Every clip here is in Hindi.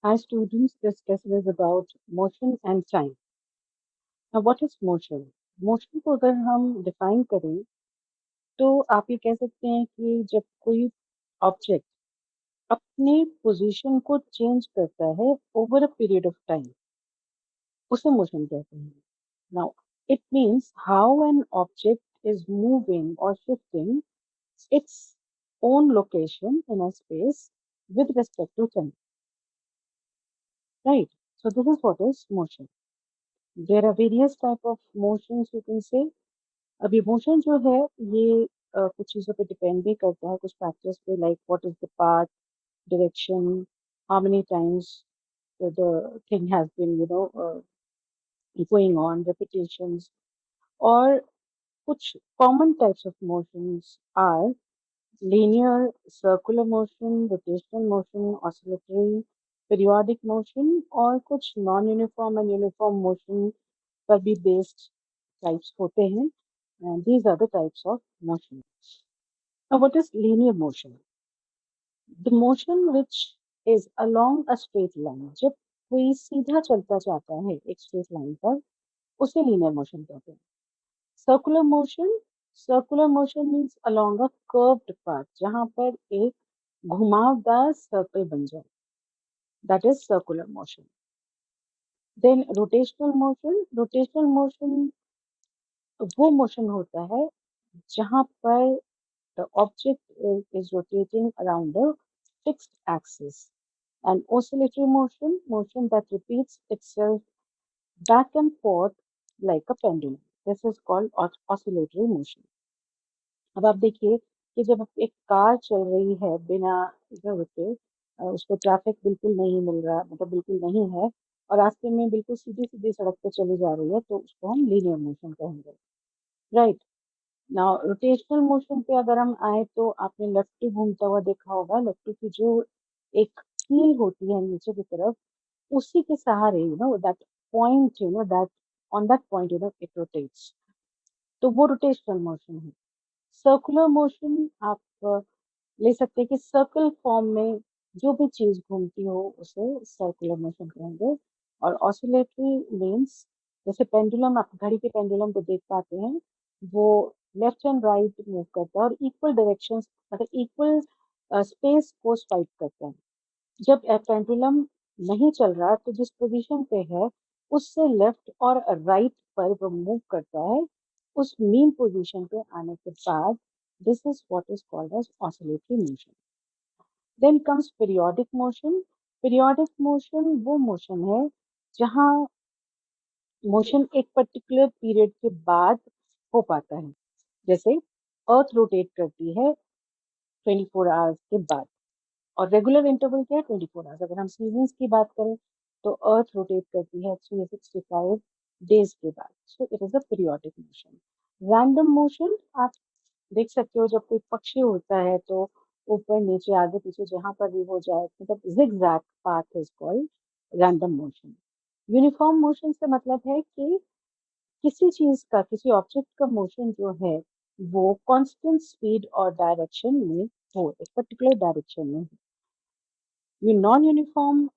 Hi students, this lesson is about motion and time. Now what is motion? Motion को अगर हम डिफाइन करें तो आप ये कह सकते हैं कि जब कोई ऑब्जेक्ट अपने पोजीशन को चेंज करता है over a period of time, उसे मोशन कहते हैं. Now it means how an object is moving और shifting its own location in a space with respect to time, right? So this is what is motion. There are various type of motions you can say. अब इमोशन जो है ये कुछ चीज़ों पे डिपेंड भी करता है, कुछ फैक्टर्स पे, like what is the path, direction, how many times the thing has been going on, repetitions. और कुछ common types of motions are linear, circular motion, rotational motion, oscillatory, periodic motion, और कुछ non uniform and uniform motion पर भी बेस्ड टाइप्स होते हैं. And these are the types of motion. Now, what is linear motion? The motion which is along a straight line. जब कोई सीधा चलता जाता है एक straight line पर, उसे linear motion कहते हैं. Circular motion, circular motion means along a curved path, जहाँ पर एक घुमावदार सर्कल बन जाए. That is circular motion. Then rotational motion वो motion होता है जहाँ पर the object is rotating around a fixed axis. An oscillatory motion, motion that repeats itself back and forth like a pendulum. This is called oscillatory motion. अब आप देखिए कि जब एक कार चल रही है बिना इधर रुके, उसको ट्रैफिक बिल्कुल नहीं मिल रहा, मतलब बिल्कुल नहीं है, और रास्ते में बिल्कुल सीधी सीधी सड़क पे चली जा रही है, तो उसको हम लीनियर मोशन कहेंगे, राइट. नाउ रोटेशनल मोशन पे अगर हम आए तो आपने लट्टू घूमता हुआ देखा होगा. लट्टू की जो एक कील होती है नीचे की तरफ, उसी के सहारे that point that on that point it rotates. तो वो रोटेशनल मोशन है. सर्कुलर मोशन आप ले सकते हैं कि सर्कल फॉर्म में जो भी चीज घूमती हो उसे सर्कुलर मोशन कहेंगे. और ऑसिलेटरी मीन्स जैसे पेंडुलम, आप घड़ी के पेंडुलम को देख पाते हैं, वो लेफ्ट एंड राइट मूव करता है और इक्वल डायरेक्शन, मतलब इक्वल स्पेस को स्वाइप करता है. जब पेंडुलम नहीं चल रहा तो जिस पोजीशन पे है उससे लेफ्ट और राइट पर वो मूव करता है. उस मीन पोजीशन पे आने के बाद this is what is called as oscillatory motion. Then comes periodic motion. Periodic motion वो मोशन है जहाँ मोशन एक पर्टिकुलर पीरियड के बाद हो पाता है. जैसे अर्थ रोटेट करती है 24 आवर्स के बाद, और रेगुलर इंटरवल क्या है 24 आवर्स. अगर हम सीजन्स की बात करें तो अर्थ रोटेट करती है 365 डेज के बाद. सो it is a periodic motion. Random motion आप देख सकते हो, जब कोई पक्षी उड़ता है तो ऊपर नीचे आगे पीछे जहां पर भी हो जाए, मतलब zigzag path is called random motion. Uniform motion से मतलब है कि किसी चीज का, किसी ऑब्जेक्ट का मोशन जो है वो कांस्टेंट स्पीड और डायरेक्शन में हो, एक पर्टिकुलर डायरेक्शन में. ये नॉन यूनिफॉर्म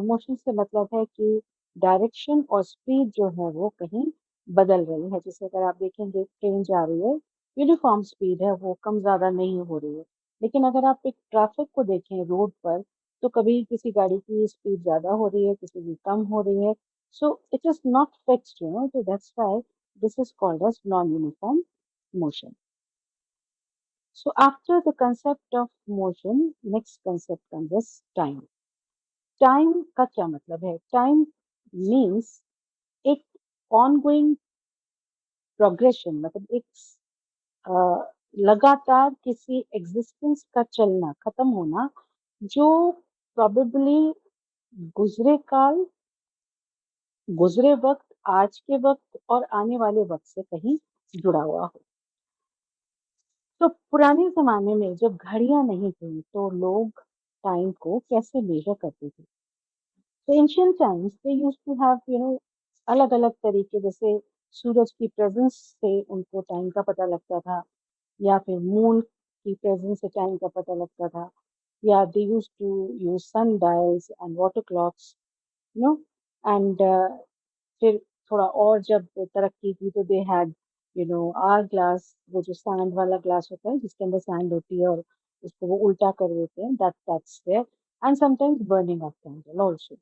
मोशन से मतलब है कि डायरेक्शन और स्पीड जो है वो कहीं बदल रही है. जैसे अगर आप देखेंगे ट्रेन जा रही है, यूनिफॉर्म स्पीड है, वो कम ज्यादा नहीं हो रही है. लेकिन अगर आप एक ट्रैफिक को देखें रोड पर, तो कभी किसी गाड़ी की स्पीड ज्यादा हो रही है, किसी की कम हो रही है. So it is not fixed, तो that's why this is called as non uniform motion. So after the concept of motion, next concept comes as time. Time का क्या मतलब है? टाइम मीन्स एक ऑनगोइंग प्रोग्रेशन, मतलब एक लगातार किसी एग्जिस्टेंस का चलना, खत्म होना, जो प्रोबेबली गुजरे काल, गुजरे वक्त, आज के वक्त और आने वाले वक्त से कहीं जुड़ा हुआ हो. तो पुराने जमाने में जब घड़ियां नहीं थी तो लोग टाइम को कैसे मेजर करते थे? तो ancient times they used to have अलग अलग तरीके, जैसे सूरज की प्रेजेंस से उनको टाइम का पता लगता था, या फिर मून की प्रेजेंस से टाइम का पता लगता था, Yeah, they used to use sundials and water clocks, you know, and फिर थोड़ा और जब तरक्की की तो दे हैड आवर ग्लास, वो जो सैंड वाला ग्लास होता है जिसके अंदर सैंड होती है और उसको वो उल्टा कर देते हैं, that's there, and sometimes burning of candle also.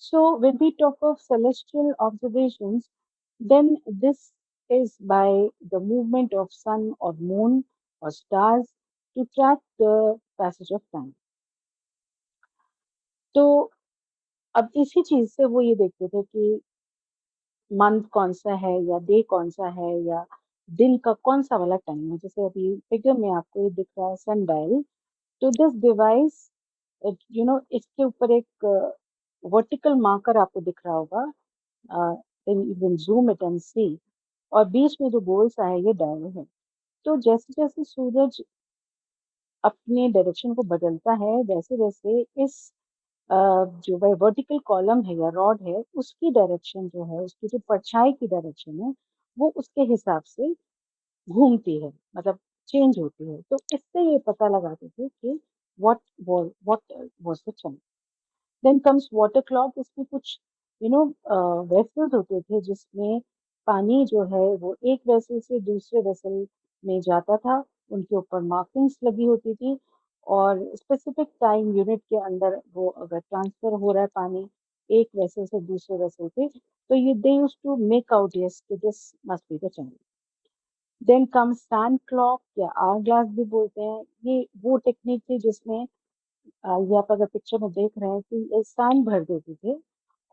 So when we talk of celestial observations, then this is by the movement of sun or moon or stars to track the passage of time. तो अब इसी चीज से वो ये देखते थे कि मंथ कौन सा है या डे कौन सा है या दिन का कौन सा वाला टाइम है. जैसे अभी फिगर में आपको ये दिख रहा है सन डायल. तो दिस डिवाइस, इसके ऊपर एक वर्टिकल मार्कर आपको दिख रहा होगा. Then you can zoom it and see. और बीच में जो गोल सा है ये डायल है. तो जैसे जैसे सूरज अपने डायरेक्शन को बदलता है वैसे वैसे इस अ, जो वर्टिकल कॉलम है या रॉड है उसकी डायरेक्शन जो है, उसकी जो परछाई की डायरेक्शन है वो उसके हिसाब से घूमती है, मतलब चेंज होती है. तो इससे ये पता लगाते थे कि what was the time. Then comes water clock. इसमें कुछ वेसल्स होते थे जिसमें पानी जो है वो एक वेसल से दूसरे वेसल में जाता था. उनके ऊपर मार्किंग्स लगी होती थी और स्पेसिफिक टाइम यूनिट के अंदर वो अगर ट्रांसफर हो रहा है पानी एक वेसल से दूसरे वेसल पे, तो ये they used to make out yes कि this must be the time. Then come sand clock या आवर ग्लास भी बोलते हैं. ये वो टेक्निक थी जिसमें ये आप अगर पिक्चर में देख रहे हैं कि ये सैंड भर देते थे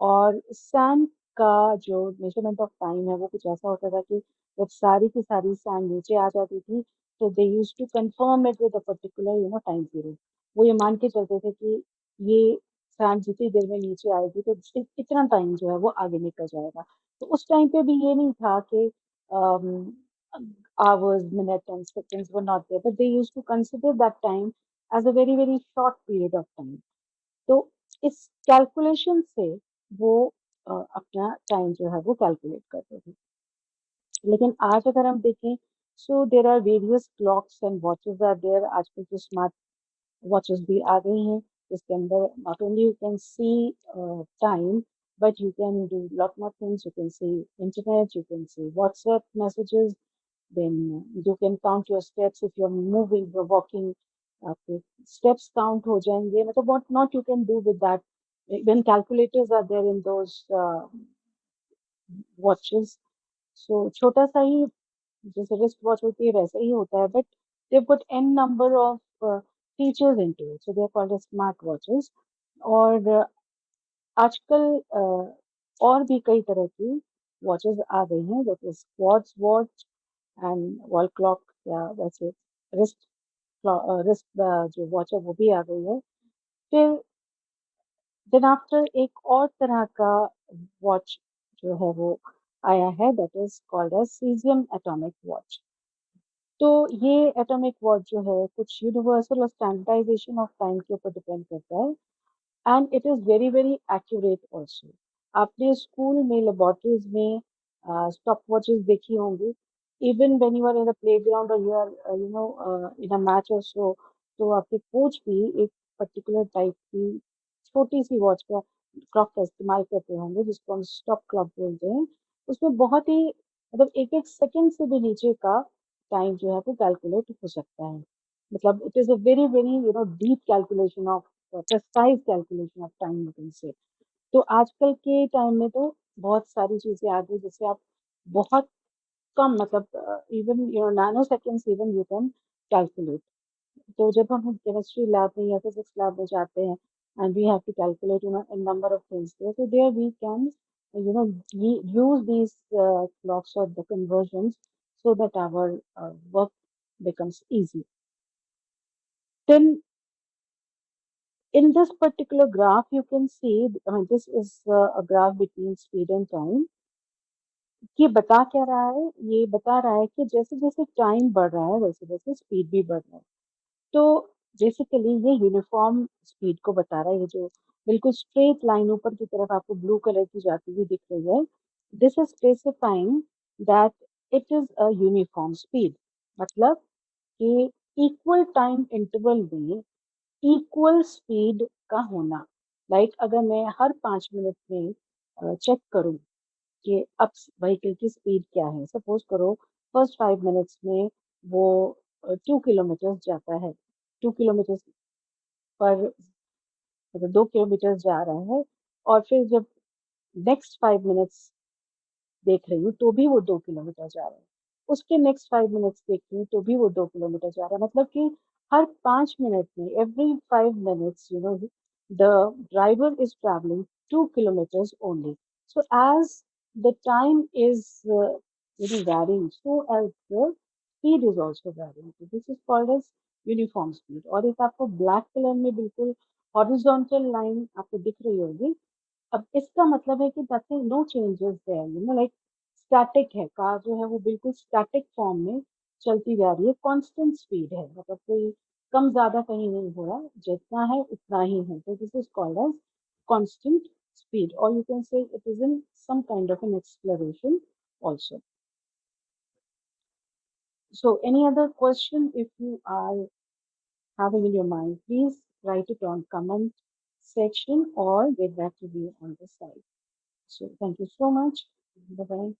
और सैंड का जो मेजरमेंट ऑफ टाइम है वो कुछ ऐसा होता था कि जब सारी की सारी सैंड नीचे आ जाती थी तो they use to confirm it with a particular time period. वो ये मान के चलते थे कि ये सैंड जितनी देर में नीचे आएगी तो इतना टाइम जो है वो आगे निकल जाएगा. तो उस टाइम पे भी ये नहीं था कि hours, minutes, and seconds were not there, but they used to consider that time as a very very short period of time. तो इस कैलकुलेशन से वो अपना टाइम जो है वो कैलकुलेट करते थे. लेकिन आज अगर हम देखें so there are various clocks and watches are there. आजकल तो स्मार्ट वॉचेस भी आ गई हैं जिसके अंदर not only you can see time but you can do lot more things. You can see internet, you can see WhatsApp messages, then you can count your steps if you're moving, you're walking. आपके steps count हो जाएंगे. मतलब what not you can do with that. When calculators are there in those watches, so छोटा सा ही जैसे रिस्ट वॉच होती है वैसा ही होता है, but they've got n number of features into it, so they are called as smart watches. और आजकल और भी कई तरह की वॉचेस आ गई हैं जैसे squats watch and wall clock या वैसे रिस्ट रिस्ट जो वॉच है वो भी आ गई है. फिर देन आफ्टर एक और तरह का वॉच जो है वो आया है that is called as caesium atomic watch. तो ये एटॉमिक वॉच जो है कुछ यूनिवर्सल और स्टैंडर्डाइजेशन ऑफ टाइम के ऊपर डिपेंड करता है and it is very very accurate also. आपने स्कूल में लेबोरेटरीज में स्टॉप वॉचेस देखी होंगी. Even when you are in the playground और you are in a match और सो, तो आपके कोच भी एक पर्टिकुलर टाइप की छोटी सी वॉच का क्लॉक का इस्तेमाल करते होंगे जिसको हम स्टॉप क्लॉक बोलते हैं. उसमें बहुत ही मतलब एक एक सेकंड से भी नीचे का टाइम जो है वो कैलकुलेट हो सकता है. मतलब it is a very very deep calculation of precise calculation of time you can say. तो आजकल के टाइम में तो बहुत सारी चीजें आ गई जिससे आप बहुत कम मतलब even nano seconds even you can calculate. तो जब हम केमिस्ट्री लैब में या फिजिक्स लैब में जाते हैं and we have to calculate in number of things there, so there we can use these clocks or the conversions so that our work becomes easy. Then in this particular graph you can see, I mean, this is a graph between speed and time. ये बता क्या रहा है? ये बता रहा है कि जैसे जैसे टाइम बढ़ रहा है वैसे वैसे स्पीड भी बढ़ रहा है. तो बेसिकली ये यूनिफॉर्म स्पीड को बता रहा है. ये जो बिल्कुल स्ट्रेट लाइन ऊपर की तरफ आपको ब्लू कलर की जाती हुई दिख रही है, this is specifying that it is a uniform speed. मतलब कि इक्वल टाइम इंटरवल में इक्वल स्पीड का होना। लाइक अगर मैं हर 5 मिनट में चेक करूं कि अब व्हीकल की स्पीड क्या है, सपोज करो फर्स्ट 5 मिनट्स में वो 2 किलोमीटर जाता है, 2 किलोमीटर पर, मतलब 2 किलोमीटर जा रहा है, और फिर जब नेक्स्ट 5 मिनट्स देख रही हूँ तो भी वो 2 किलोमीटर जा रहा है, उसके नेक्स्ट 5 मिनट्स देख रही हूँ तो भी वो 2 किलोमीटर जा रहा है, मतलब कि हर 5 मिनट में, every 5 minutes, the driver is traveling 2 kilometers only. So as the time is varying, so as the speed is also varying. So this is called as uniform speed. और एक आपको ब्लैक कलर में बिल्कुल हॉरिजॉन्टल लाइन आपको दिख रही होगी, अब इसका मतलब है कि nothing, no changes there, like static है, कार जो है वो बिल्कुल स्टैटिक फॉर्म में चलती जा रही है, कांस्टेंट स्पीड है, मतलब कोई कम ज्यादा कहीं नहीं हो रहा, जितना है उतना ही है, तो this is called as constant speed, or you can say it is in some kind of an acceleration also. So any other question if you are having in your mind, please write it on comment section or get back to me on the site. So thank you so much. Bye bye.